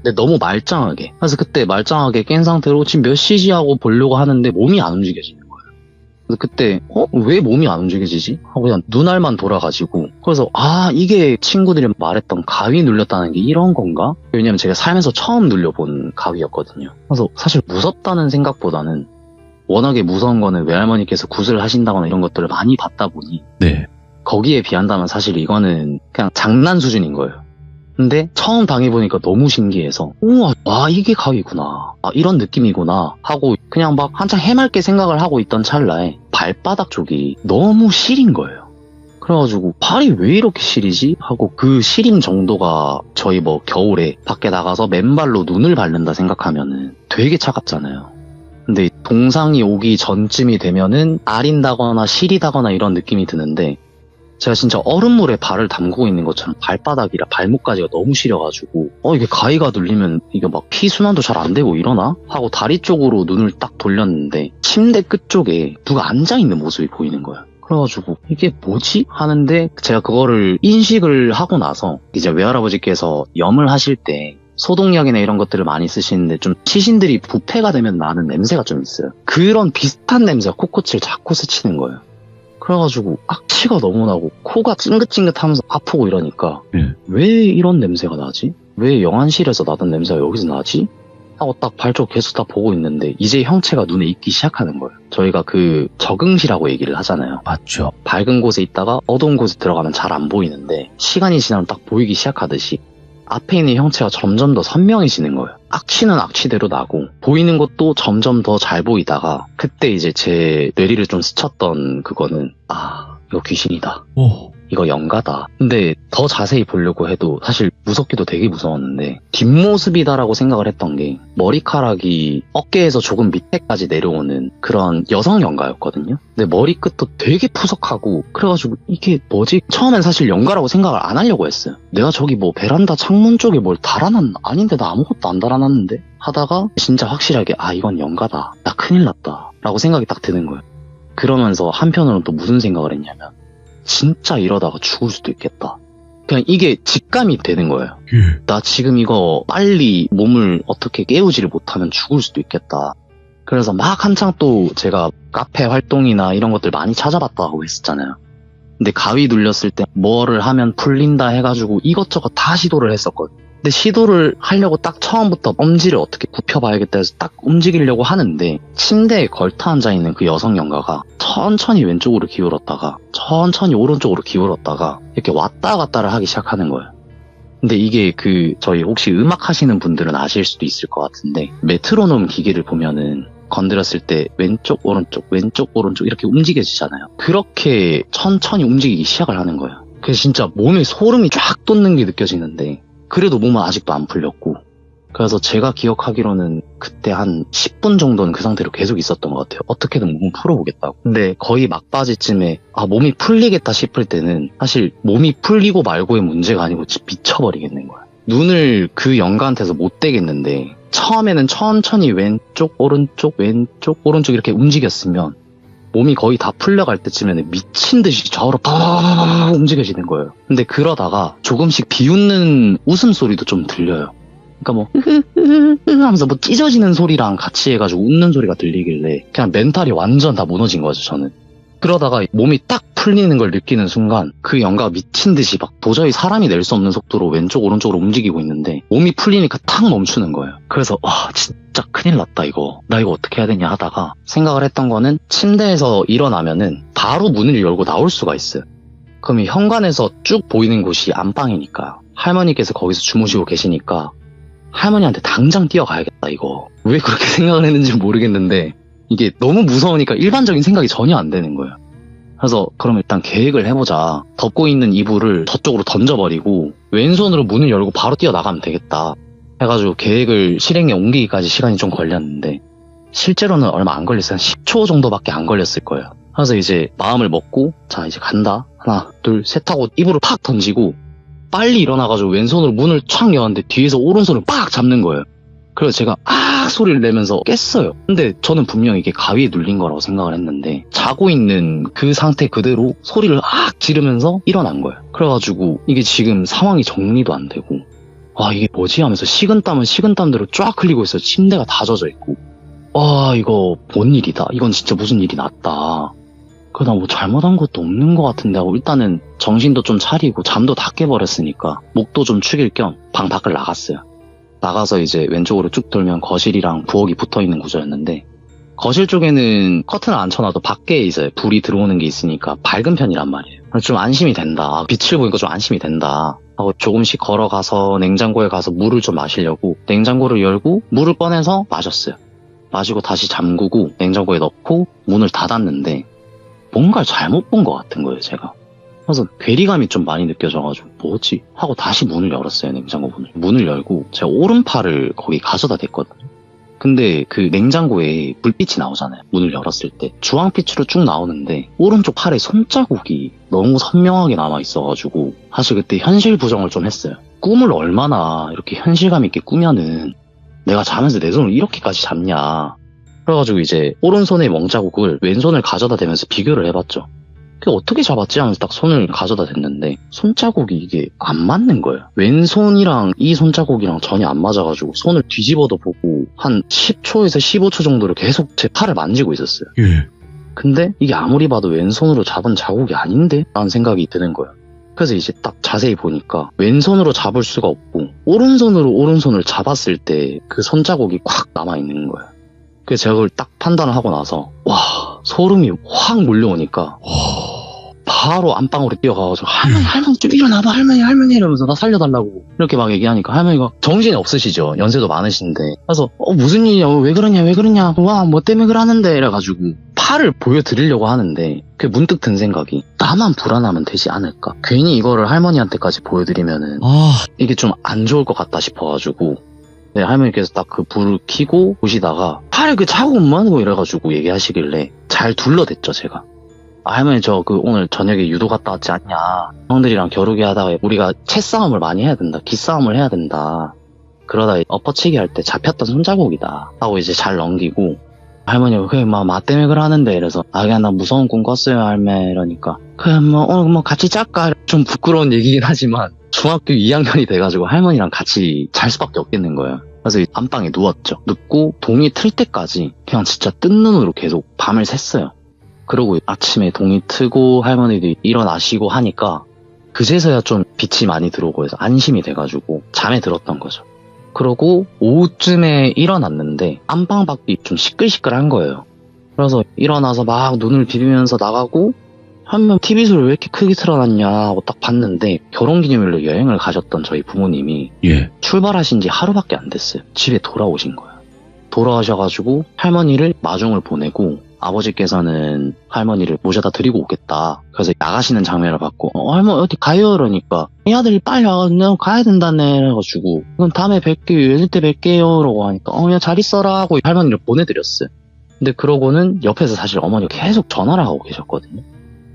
근데 너무 말짱하게. 그래서 그때 말짱하게 깬 상태로 지금 몇 시지 하고 보려고 하는데 몸이 안 움직여지는 거예요. 그래서 그때 왜 몸이 안 움직여지지? 하고 그냥 눈알만 돌아가지고, 그래서 이게 친구들이 말했던 가위 눌렸다는 게 이런 건가? 왜냐면 제가 살면서 처음 눌려본 가위였거든요. 그래서 사실 무섭다는 생각보다는, 워낙에 무서운 거는 외할머니께서 굿을 하신다거나 이런 것들을 많이 봤다 보니 네. 거기에 비한다면 사실 이거는 그냥 장난 수준인 거예요. 근데 처음 당해보니까 너무 신기해서 우와, 와 이게 가위구나, 아 이런 느낌이구나 하고 그냥 막 한창 해맑게 생각을 하고 있던 찰나에 발바닥 쪽이 너무 시린 거예요. 그래가지고 발이 왜 이렇게 시리지? 하고 그 시림 정도가 저희 뭐 겨울에 밖에 나가서 맨발로 눈을 밟는다 생각하면은 되게 차갑잖아요. 근데 동상이 오기 전쯤이 되면은 아린다거나 시리다거나 이런 느낌이 드는데 제가 진짜 얼음물에 발을 담그고 있는 것처럼 발바닥이라 발목까지가 너무 시려가지고 이게 가위가 눌리면 이게 막 피순환도 잘 안 되고 이러나? 하고 다리 쪽으로 눈을 딱 돌렸는데 침대 끝쪽에 누가 앉아있는 모습이 보이는 거예요. 그래가지고 이게 뭐지? 하는데 제가 그거를 인식을 하고 나서 이제 외할아버지께서 염을 하실 때 소독약이나 이런 것들을 많이 쓰시는데 좀 시신들이 부패가 되면 나는 냄새가 좀 있어요. 그런 비슷한 냄새가 코끝을 자꾸 스치는 거예요. 그래가지고 악취가 너무 나고 코가 찡긋찡긋하면서 아프고 이러니까 왜 이런 냄새가 나지? 왜 영안실에서 나던 냄새가 여기서 나지? 하고 딱 발 쪽 계속 다 보고 있는데 이제 형체가 눈에 익기 시작하는 거예요. 저희가 그 적응시라고 얘기를 하잖아요. 맞죠. 밝은 곳에 있다가 어두운 곳에 들어가면 잘 안 보이는데 시간이 지나면 딱 보이기 시작하듯이 앞에 있는 형체가 점점 더 선명해지는 거예요. 악취는 악취대로 나고 보이는 것도 점점 더 잘 보이다가 그때 이제 제 뇌리를 좀 스쳤던 그거는 이거 귀신이다. 이거 영가다. 근데 더 자세히 보려고 해도 사실 무섭기도 되게 무서웠는데 뒷모습이다라고 생각을 했던 게 머리카락이 어깨에서 조금 밑에까지 내려오는 그런 여성 영가였거든요. 근데 머리끝도 되게 푸석하고 그래가지고 이게 뭐지? 처음엔 사실 영가라고 생각을 안 하려고 했어요. 내가 저기 뭐 베란다 창문 쪽에 뭘 달아놨나? 아닌데 나 아무것도 안 달아놨는데? 하다가 진짜 확실하게 이건 영가다. 나 큰일 났다. 라고 생각이 딱 드는 거예요. 그러면서 한편으로는 또 무슨 생각을 했냐면 진짜 이러다가 죽을 수도 있겠다. 그냥 이게 직감이 되는 거예요. 나 지금 이거 빨리 몸을 어떻게 깨우지를 못하면 죽을 수도 있겠다. 그래서 막 한창 또 제가 카페 활동이나 이런 것들 많이 찾아봤다고 했었잖아요. 근데 가위 눌렸을 때 뭐를 하면 풀린다 해가지고 이것저것 다 시도를 했었거든요. 근데 시도를 하려고 딱 처음부터 엄지를 어떻게 굽혀봐야겠다 해서 딱 움직이려고 하는데 침대에 걸터 앉아있는 그 여성 영가가 천천히 왼쪽으로 기울었다가 천천히 오른쪽으로 기울었다가 이렇게 왔다 갔다를 하기 시작하는 거예요. 근데 이게 저희 혹시 음악 하시는 분들은 아실 수도 있을 것 같은데 메트로놈 기계를 보면은 건드렸을 때 왼쪽 오른쪽 왼쪽 오른쪽 이렇게 움직여지잖아요. 그렇게 천천히 움직이기 시작을 하는 거예요. 그래서 진짜 몸에 소름이 쫙 돋는 게 느껴지는데 그래도 몸은 아직도 안 풀렸고 그래서 제가 기억하기로는 그때 한 10분 정도는 그 상태로 계속 있었던 것 같아요. 어떻게든 몸을 풀어보겠다고. 근데 거의 막바지쯤에 몸이 풀리겠다 싶을 때는 사실 몸이 풀리고 말고의 문제가 아니고 미쳐버리겠는 거야. 눈을 그 영가한테서 못 떼겠는데 처음에는 천천히 왼쪽 오른쪽 왼쪽 오른쪽 이렇게 움직였으면 몸이 거의 다 풀려갈 때쯤에는 미친 듯이 좌우로 팍 움직여지는 거예요. 근데 그러다가 조금씩 비웃는 웃음소리도 좀 들려요. 그러니까 뭐 하면서 뭐 찢어지는 소리랑 같이 해가지고 웃는 소리가 들리길래 그냥 멘탈이 완전 다 무너진 거죠, 저는. 그러다가 몸이 딱 풀리는 걸 느끼는 순간 그 영가가 미친 듯이 막 도저히 사람이 낼 수 없는 속도로 왼쪽 오른쪽으로 움직이고 있는데 몸이 풀리니까 탁 멈추는 거예요. 그래서 진짜 큰일 났다 이거. 나 이거 어떻게 해야 되냐 하다가 생각을 했던 거는 침대에서 일어나면은 바로 문을 열고 나올 수가 있어요. 그럼 이 현관에서 쭉 보이는 곳이 안방이니까 할머니께서 거기서 주무시고 계시니까 할머니한테 당장 뛰어가야겠다 이거. 왜 그렇게 생각을 했는지 모르겠는데 이게 너무 무서우니까 일반적인 생각이 전혀 안 되는 거예요. 그래서 그럼 일단 계획을 해보자. 덮고 있는 이불을 저쪽으로 던져버리고 왼손으로 문을 열고 바로 뛰어나가면 되겠다 해가지고 계획을 실행에 옮기기까지 시간이 좀 걸렸는데 실제로는 얼마 안 걸렸어요. 한 10초 정도밖에 안 걸렸을 거예요. 그래서 이제 마음을 먹고 자 이제 간다. 하나 둘 셋 하고 이불을 팍 던지고 빨리 일어나가지고 왼손으로 문을 촥 여는데 뒤에서 오른손을 빡 잡는 거예요. 그래서 제가 소리를 내면서 깼어요. 근데 저는 분명히 이게 가위에 눌린 거라고 생각을 했는데 자고 있는 그 상태 그대로 소리를 지르면서 일어난 거예요. 그래가지고 이게 지금 상황이 정리도 안 되고 이게 뭐지 하면서 식은땀은 식은땀대로 쫙 흘리고 있어요. 침대가 다 젖어 있고 이거 뭔 일이다. 이건 진짜 무슨 일이 났다. 나 뭐 잘못한 것도 없는 것 같은데 하고 일단은 정신도 좀 차리고 잠도 다 깨버렸으니까 목도 좀 축일 겸 방 밖을 나갔어요. 나가서 이제 왼쪽으로 쭉 돌면 거실이랑 부엌이 붙어있는 구조였는데 거실 쪽에는 커튼을 안 쳐놔도 밖에 이제 불이 들어오는 게 있으니까 밝은 편이란 말이에요. 좀 안심이 된다. 빛을 보니까 좀 안심이 된다 하고 조금씩 걸어가서 냉장고에 가서 물을 좀 마시려고 냉장고를 열고 물을 꺼내서 마셨어요. 마시고 다시 잠그고 냉장고에 넣고 문을 닫았는데 뭔가를 잘못 본 것 같은 거예요, 제가. 그래서 괴리감이 좀 많이 느껴져가지고 뭐지? 하고 다시 문을 열었어요, 냉장고 문을. 문을 열고 제가 오른팔을 거기 가져다 댔거든요. 근데 그 냉장고에 불빛이 나오잖아요. 문을 열었을 때. 주황빛으로 쭉 나오는데 오른쪽 팔에 손자국이 너무 선명하게 남아있어가지고 사실 그때 현실 부정을 좀 했어요. 꿈을 얼마나 이렇게 현실감 있게 꾸면은 내가 자면서 내 손을 이렇게까지 잡냐. 그래가지고 이제 오른손의 멍자국을 왼손을 가져다 대면서 비교를 해봤죠. 그게 어떻게 잡았지 하면서 딱 손을 가져다 댔는데 손자국이 이게 안 맞는 거예요. 왼손이랑 이 손자국이랑 전혀 안 맞아가지고 손을 뒤집어도 보고 한 10초에서 15초 정도를 계속 제 팔을 만지고 있었어요. 예. 근데 이게 아무리 봐도 왼손으로 잡은 자국이 아닌데? 라는 생각이 드는 거예요. 그래서 이제 딱 자세히 보니까 왼손으로 잡을 수가 없고 오른손으로 오른손을 잡았을 때 그 손자국이 콱 남아있는 거예요. 그래서 제가 그걸 딱 판단을 하고 나서 와 소름이 확 몰려오니까 바로 안방으로 뛰어가가지고 할머니 좀 일어나봐 할머니 이러면서 나 살려달라고 이렇게 막 얘기하니까 할머니가 정신이 없으시죠. 연세도 많으신데. 그래서 무슨 일이냐 왜 그러냐 와 뭐 때문에 그러는데 이래가지고 팔을 보여드리려고 하는데 그게 문득 든 생각이 나만 불안하면 되지 않을까. 괜히 이거를 할머니한테까지 보여드리면은 이게 좀 안 좋을 것 같다 싶어가지고 네, 할머니께서 딱 그 불을 켜고 보시다가 팔에 그 자국은 뭐하고 이래가지고 얘기하시길래 잘 둘러댔죠 제가. 할머니 저 그 오늘 저녁에 유도 갔다 왔지 않냐. 형들이랑 겨루기 하다가 우리가 채싸움을 많이 해야 된다. 기싸움을 해야 된다. 그러다 엎어치기 할 때 잡혔던 손자국이다. 하고 이제 잘 넘기고 할머니가 그래 마 때문에 그러는데 이래서 그냥 나 무서운 꿈 꿨어요 할매 이러니까 그래 오늘 같이 짤까. 좀 부끄러운 얘기긴 하지만 중학교 2학년이 돼가지고 할머니랑 같이 잘 수밖에 없겠는 거예요. 그래서 안방에 누웠죠. 눕고 동이 틀 때까지 그냥 진짜 뜬 눈으로 계속 밤을 샜어요. 그러고 아침에 동이 트고 할머니들이 일어나시고 하니까 그제서야 좀 빛이 많이 들어오고 해서 안심이 돼가지고 잠에 들었던 거죠. 그러고 오후쯤에 일어났는데 안방 밖이 좀 시끌시끌한 거예요. 그래서 일어나서 막 눈을 비비면서 나가고 한 명 TV 소리를 왜 이렇게 크게 틀어놨냐 하고 딱 봤는데 결혼기념일로 여행을 가셨던 저희 부모님이 출발하신 지 하루밖에 안 됐어요. 집에 돌아오신 거예요. 돌아오셔가지고 할머니를 마중을 보내고 아버지께서는 할머니를 모셔다 드리고 오겠다. 그래서 나가시는 장면을 봤고 할머니 어디 가요? 이러니까 이 아들이 빨리 와. 내가 가야 된다네. 그래가지고 그럼 다음에 뵐게요. 연휴 때 뵐게요. 라고 하니까 야 잘 있어라 하고 할머니를 보내드렸어요. 근데 그러고는 옆에서 사실 어머니가 계속 전화를 하고 계셨거든요.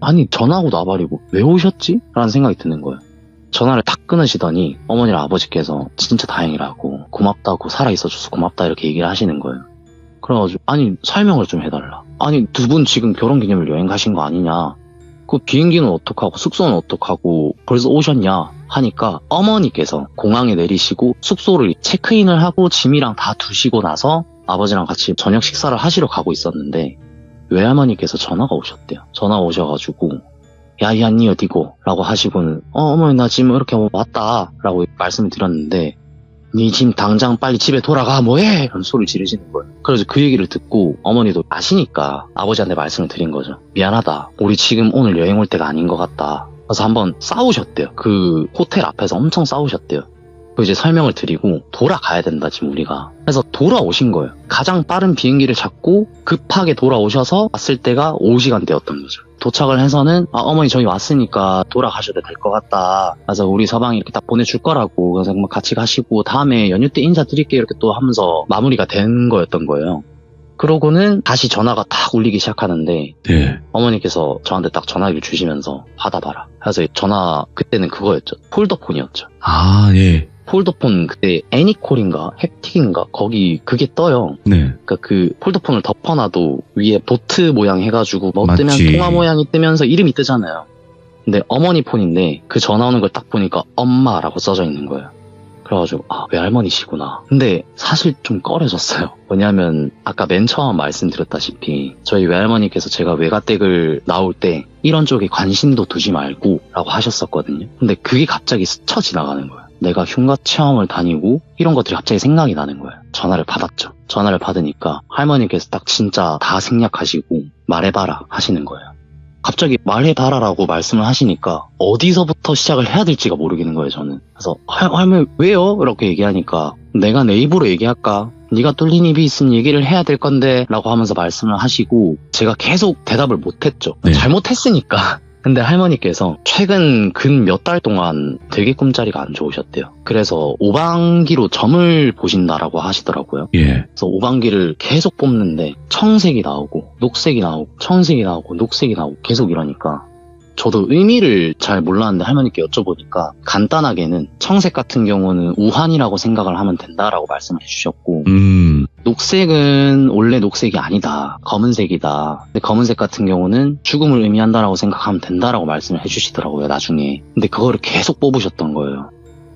아니 전화하고 나발이고 왜 오셨지? 라는 생각이 드는 거예요. 전화를 탁 끊으시더니 어머니랑 아버지께서 진짜 다행이라고 고맙다고 살아있어줘서 고맙다 이렇게 얘기를 하시는 거예요. 그래가지고 아니 설명을 좀 해달라. 아니 두 분 지금 결혼기념일 여행 가신 거 아니냐. 그 비행기는 어떡하고 숙소는 어떡하고 벌써 오셨냐 하니까 어머니께서 공항에 내리시고 숙소를 체크인을 하고 짐이랑 다 두시고 나서 아버지랑 같이 저녁 식사를 하시러 가고 있었는데 외할머니께서 전화가 오셨대요. 전화 오셔가지고 야 니 어디고? 라고 하시고는 어머니 나 지금 이렇게 왔다 라고 말씀을 드렸는데 니 지금 당장 빨리 집에 돌아가 뭐해? 라는 소리를 지르시는 거예요. 그래서 그 얘기를 듣고 어머니도 아시니까 아버지한테 말씀을 드린 거죠. 미안하다. 우리 지금 오늘 여행 올 때가 아닌 것 같다. 그래서 한번 싸우셨대요. 그 호텔 앞에서 엄청 싸우셨대요. 이제 설명을 드리고 돌아가야 된다 지금 우리가. 그래서 돌아오신 거예요. 가장 빠른 비행기를 잡고 급하게 돌아오셔서 왔을 때가 오후 시간대였던 거죠. 도착을 해서는 어머니 저희 왔으니까 돌아가셔도 될 것 같다. 그래서 우리 서방이 이렇게 딱 보내줄 거라고. 그래서 뭐 같이 가시고 다음에 연휴 때 인사드릴게요 이렇게 또 하면서 마무리가 된 거였던 거예요. 그러고는 다시 전화가 탁 울리기 시작하는데 어머니께서 저한테 딱 전화기를 주시면서 받아봐라. 그래서 전화 그때는 그거였죠. 폴더폰이었죠. 폴더폰 그때 애니콜인가 햅틱인가 거기 그게 떠요. 그러니까 그 폴더폰을 덮어놔도 위에 보트 모양 해가지고 뭐 맞지. 뜨면 통화 모양이 뜨면서 이름이 뜨잖아요. 근데 어머니 폰인데 그 전화 오는 걸 딱 보니까 엄마라고 써져 있는 거예요. 그래가지고 외할머니시구나. 근데 사실 좀 꺼려졌어요. 왜냐하면 아까 맨 처음 말씀드렸다시피 저희 외할머니께서 제가 외가댁을 나올 때 이런 쪽에 관심도 두지 말고 라고 하셨었거든요. 근데 그게 갑자기 스쳐 지나가는 거예요. 내가 흉가 체험을 다니고 이런 것들이 갑자기 생각이 나는 거예요. 전화를 받았죠. 전화를 받으니까 할머니께서 딱 진짜 다 생략하시고 말해봐라 하시는 거예요. 갑자기 말해봐라라고 말씀을 하시니까 어디서부터 시작을 해야 될지가 모르겠는 거예요, 저는. 그래서 할머니 왜요? 이렇게 얘기하니까 내가 내 입으로 얘기할까? 네가 뚫린 입이 있으면 얘기를 해야 될 건데 라고 하면서 말씀을 하시고 제가 계속 대답을 못했죠. 네. 잘못했으니까. 근데 할머니께서 최근 근 몇 달 동안 되게 꿈자리가 안 좋으셨대요. 그래서 오방기로 점을 보신다라고 하시더라고요. 예. 그래서 오방기를 계속 뽑는데 청색이 나오고 녹색이 나오고 청색이 나오고 녹색이 나오고 계속 이러니까 저도 의미를 잘 몰랐는데 할머니께 여쭤보니까 간단하게는 청색 같은 경우는 우환이라고 생각을 하면 된다라고 말씀을 해주셨고 녹색은 원래 녹색이 아니다. 검은색이다. 근데 검은색 같은 경우는 죽음을 의미한다라고 생각하면 된다라고 말씀을 해주시더라고요, 나중에. 근데 그거를 계속 뽑으셨던 거예요.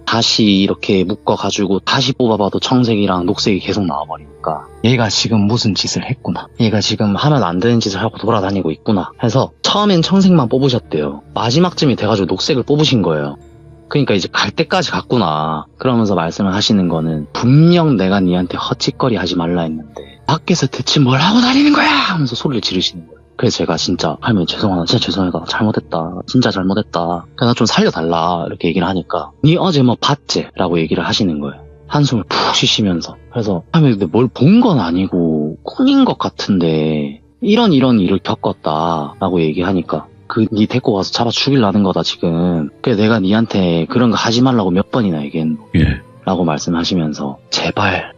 다시 이렇게 묶어가지고 다시 뽑아봐도 청색이랑 녹색이 계속 나와버리니까 얘가 지금 무슨 짓을 했구나. 얘가 지금 하면 안 되는 짓을 하고 돌아다니고 있구나 해서 처음엔 청색만 뽑으셨대요. 마지막쯤이 돼가지고 녹색을 뽑으신 거예요. 그러니까 이제 갈 때까지 갔구나. 그러면서 말씀을 하시는 거는 분명 내가 니한테 헛짓거리 하지 말라 했는데 밖에서 대체 뭘 하고 다니는 거야 하면서 소리를 지르시는 거예요. 그래서 제가 진짜 할머니 죄송하다, 진짜 죄송하다, 잘못했다, 진짜 잘못했다, 나 좀 살려달라 이렇게 얘기를 하니까 니 어제 뭐 봤지? 라고 얘기를 하시는 거예요. 한숨을 푹 쉬시면서. 그래서 할머니 근데 뭘 본 건 아니고 꿈인 것 같은데 이런 일을 겪었다 라고 얘기하니까 니 데리고 가서 잡아 죽이려는 거다 지금. 그래서 내가 니한테 그런 거 하지 말라고 몇 번이나 얘기했노. 예. 라고 말씀하시면서 제발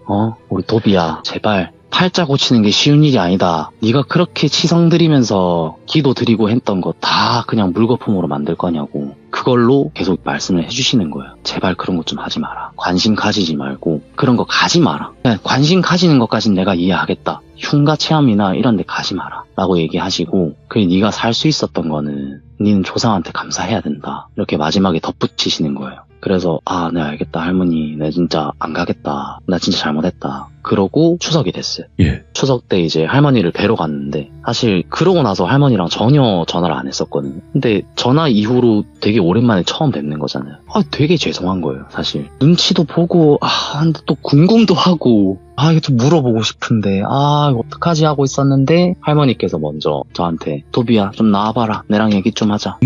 우리 도비야 제발 팔자 고치는 게 쉬운 일이 아니다. 네가 그렇게 치성 드리면서 기도 드리고 했던 거 다 그냥 물거품으로 만들 거냐고. 그걸로 계속 말씀을 해주시는 거예요. 제발 그런 것 좀 하지 마라. 관심 가지지 말고 그런 거 가지 마라. 그냥 관심 가지는 것까진 내가 이해하겠다. 흉가 체험이나 이런 데 가지 마라 라고 얘기하시고 그래 네가 살 수 있었던 거는 니는 조상한테 감사해야 된다. 이렇게 마지막에 덧붙이시는 거예요. 그래서 네 알겠다 할머니, 내 진짜 안 가겠다, 나 진짜 잘못했다. 그러고 추석이 됐어요. 예. 추석 때 이제 할머니를 뵈러 갔는데 사실 그러고 나서 할머니랑 전혀 전화를 안 했었거든요. 근데 전화 이후로 되게 오랜만에 처음 뵙는 거잖아요. 되게 죄송한 거예요 사실. 눈치도 보고 근데 또 궁금도 하고 이게 좀 물어보고 싶은데 이거 어떡하지 하고 있었는데 할머니께서 먼저 저한테 도비야 좀 나와봐라, 내랑 얘기 좀 하자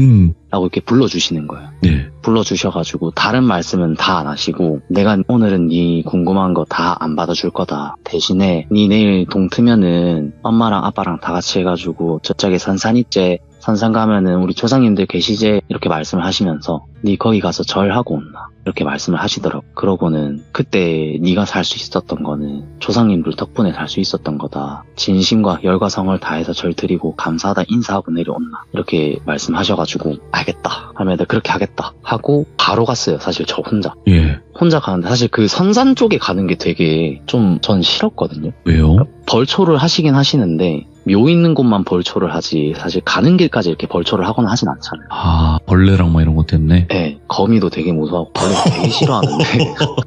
라고 이렇게 불러주시는 거예요. 네. 불러주셔가지고 다른 말씀은 다 안 하시고 내가 오늘은 네 궁금한 거 다 안 받아줄 거다. 대신에 네 내일 동 트면은 엄마랑 아빠랑 다 같이 해가지고 저쪽에 선산 있제, 선산 가면은 우리 조상님들 계시제 이렇게 말씀을 하시면서 네 거기 가서 절하고 온나 이렇게 말씀을 하시더라고. 그러고는 그때 네가 살 수 있었던 거는 조상님들 덕분에 살 수 있었던 거다. 진심과 열과 성을 다해서 절 드리고 감사하다 인사하고 내려온나 이렇게 말씀하셔가지고 알겠다 하면 내가 그렇게 하겠다 하고 바로 갔어요. 사실 저 혼자. 예. 혼자 가는데 사실 그 선산 쪽에 가는 게 되게 좀 전 싫었거든요. 왜요? 벌초를 하시긴 하시는데 묘 있는 곳만 벌초를 하지 사실 가는 길까지 이렇게 벌초를 하거나 하진 않잖아요. 벌레랑 뭐 이런 것 때문에? 네, 거미도 되게 무서워하고 벌레도 되게 싫어하는데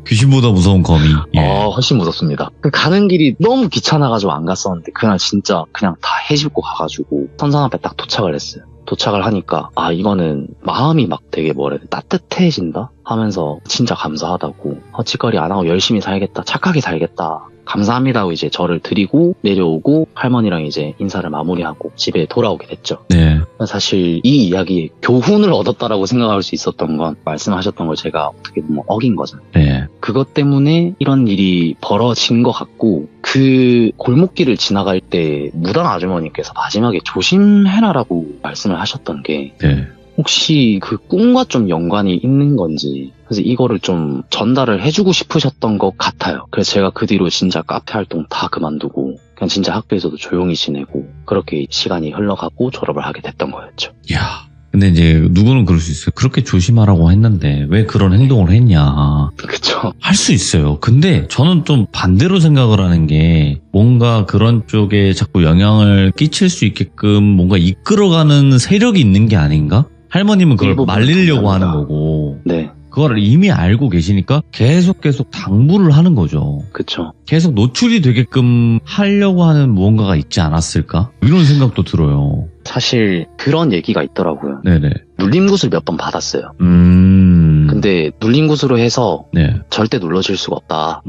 귀신보다 무서운 거미. 예. 훨씬 무섭습니다. 가는 길이 너무 귀찮아가지고 안 갔었는데 그날 진짜 그냥 다 해집고 가가지고 선산 앞에 딱 도착을 했어요. 도착을 하니까 이거는 마음이 막 되게 따뜻해진다 하면서 진짜 감사하다고, 헛짓거리 안 하고 열심히 살겠다, 착하게 살겠다, 감사합니다고 이제 절을 드리고 내려오고 할머니랑 이제 인사를 마무리하고 집에 돌아오게 됐죠. 네. 사실 이 이야기에 교훈을 얻었다라고 생각할 수 있었던 건 말씀하셨던 걸 제가 어떻게 보면 어긴 거잖아요. 네. 그것 때문에 이런 일이 벌어진 것 같고 그 골목길을 지나갈 때 무당 아주머니께서 마지막에 조심해라라고 말씀을 하셨던 게 네. 혹시 그 꿈과 좀 연관이 있는 건지, 그래서 이거를 좀 전달을 해주고 싶으셨던 것 같아요. 그래서 제가 그 뒤로 진짜 카페 활동 다 그만두고 그냥 진짜 학교에서도 조용히 지내고 그렇게 시간이 흘러가고 졸업을 하게 됐던 거였죠. 이야. 근데 이제 누구는 그럴 수 있어요. 그렇게 조심하라고 했는데 왜 그런 행동을 했냐. 그쵸. 할 수 있어요. 근데 저는 좀 반대로 생각을 하는 게 뭔가 그런 쪽에 자꾸 영향을 끼칠 수 있게끔 뭔가 이끌어가는 세력이 있는 게 아닌가? 할머님은 그걸 말리려고 하는 거고. 네. 그걸 이미 알고 계시니까 계속 당부를 하는 거죠. 그쵸. 계속 노출이 되게끔 하려고 하는 무언가가 있지 않았을까? 이런 생각도 들어요. 사실 그런 얘기가 있더라고요. 네네. 눌림굿을 몇 번 받았어요. 근데 눌림굿으로 해서 네. 절대 눌러질 수가 없다.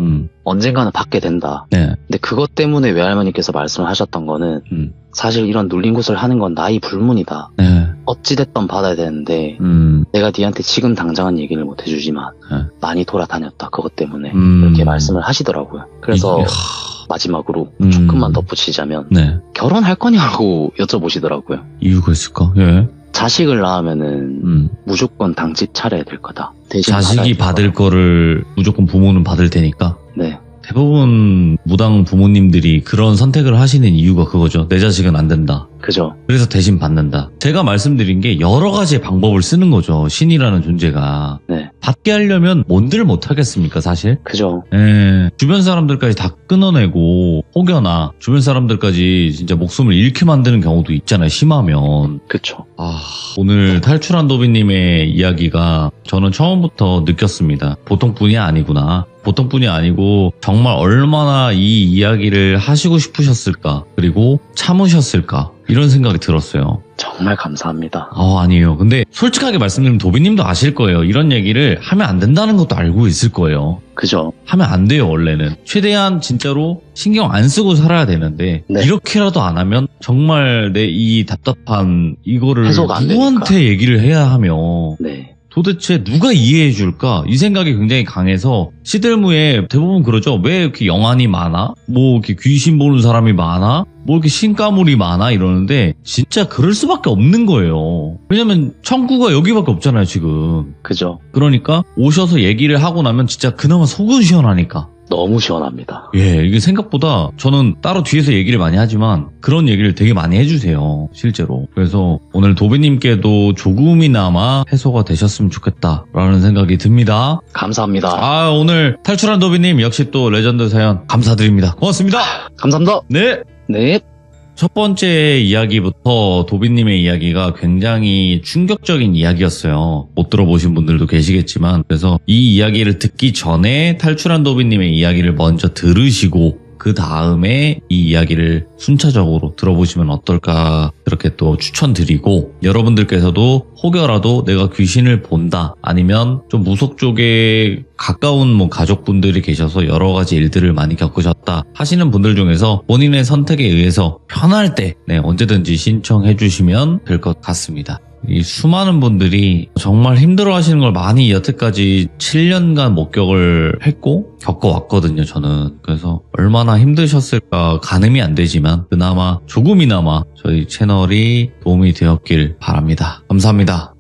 언젠가는 받게 된다. 네. 근데 그것 때문에 외할머니께서 말씀을 하셨던 거는 사실 이런 눌림굿을 하는 건 나이 불문이다. 네. 어찌됐든 받아야 되는데 내가 니한테 지금 당장은 얘기를 못 해주지만 네. 많이 돌아다녔다. 그것 때문에 이렇게 말씀을 하시더라고요. 그래서 마지막으로 조금만 덧붙이자면 네. 결혼할 거냐고 여쭤보시더라고요. 이유가 있을까? 예. 자식을 낳으면은 무조건 당직 차려야 될 거다. 대신 자식이 받을 거를 무조건 부모는 받을 테니까. 네. 대부분 무당 부모님들이 그런 선택을 하시는 이유가 그거죠. 내 자식은 안 된다. 그죠. 그래서 대신 받는다. 제가 말씀드린 게 여러 가지의 방법을 쓰는 거죠. 신이라는 존재가. 네. 받게 하려면 뭔들 못하겠습니까, 사실? 그죠. 예, 주변 사람들까지 다 끊어내고 혹여나 주변 사람들까지 진짜 목숨을 잃게 만드는 경우도 있잖아요. 심하면. 그쵸. 오늘 탈출한 도비님의 이야기가 저는 처음부터 느꼈습니다. 보통 분이 아니구나. 보통 분이 아니고 정말 얼마나 이 이야기를 하시고 싶으셨을까. 그리고 참으셨을까. 이런 생각이 들었어요. 정말 감사합니다. 아니에요. 근데 솔직하게 말씀드리면 도비님도 아실 거예요. 이런 얘기를 하면 안 된다는 것도 알고 있을 거예요. 그죠. 하면 안 돼요, 원래는. 최대한 진짜로 신경 안 쓰고 살아야 되는데 네. 이렇게라도 안 하면 정말 내 이 답답한 이거를 해소가 안 누구한테 얘기를 해야 하며 네. 도대체 누가 이해해 줄까? 이 생각이 굉장히 강해서 시들무에 대부분 그러죠. 왜 이렇게 영안이 많아? 뭐 이렇게 귀신 보는 사람이 많아? 뭐 이렇게 신가물이 많아? 이러는데 진짜 그럴 수밖에 없는 거예요. 왜냐면 천구가 여기밖에 없잖아요, 지금. 그죠. 그러니까 오셔서 얘기를 하고 나면 진짜 그나마 속은 시원하니까. 너무 시원합니다. 예, 이게 생각보다 저는 따로 뒤에서 얘기를 많이 하지만 그런 얘기를 되게 많이 해주세요, 실제로. 그래서 오늘 도비님께도 조금이나마 해소가 되셨으면 좋겠다라는 생각이 듭니다. 감사합니다. 오늘 탈출한 도비님 역시 또 레전드 사연 감사드립니다. 고맙습니다. 감사합니다. 네. 네. 첫 번째 이야기부터 도비님의 이야기가 굉장히 충격적인 이야기였어요. 못 들어보신 분들도 계시겠지만 그래서 이 이야기를 듣기 전에 탈출한 도비님의 이야기를 먼저 들으시고 그 다음에 이 이야기를 순차적으로 들어보시면 어떨까 그렇게 또 추천드리고 여러분들께서도 혹여라도 내가 귀신을 본다 아니면 좀 무속 쪽에 가까운 뭐 가족분들이 계셔서 여러 가지 일들을 많이 겪으셨다 하시는 분들 중에서 본인의 선택에 의해서 편할 때 언제든지 신청해 주시면 될 것 같습니다. 이 수많은 분들이 정말 힘들어 하시는 걸 많이 여태까지 7년간 목격을 했고 겪어왔거든요, 저는. 그래서 얼마나 힘드셨을까 가늠이 안 되지만 그나마 조금이나마 저희 채널이 도움이 되었길 바랍니다. 감사합니다.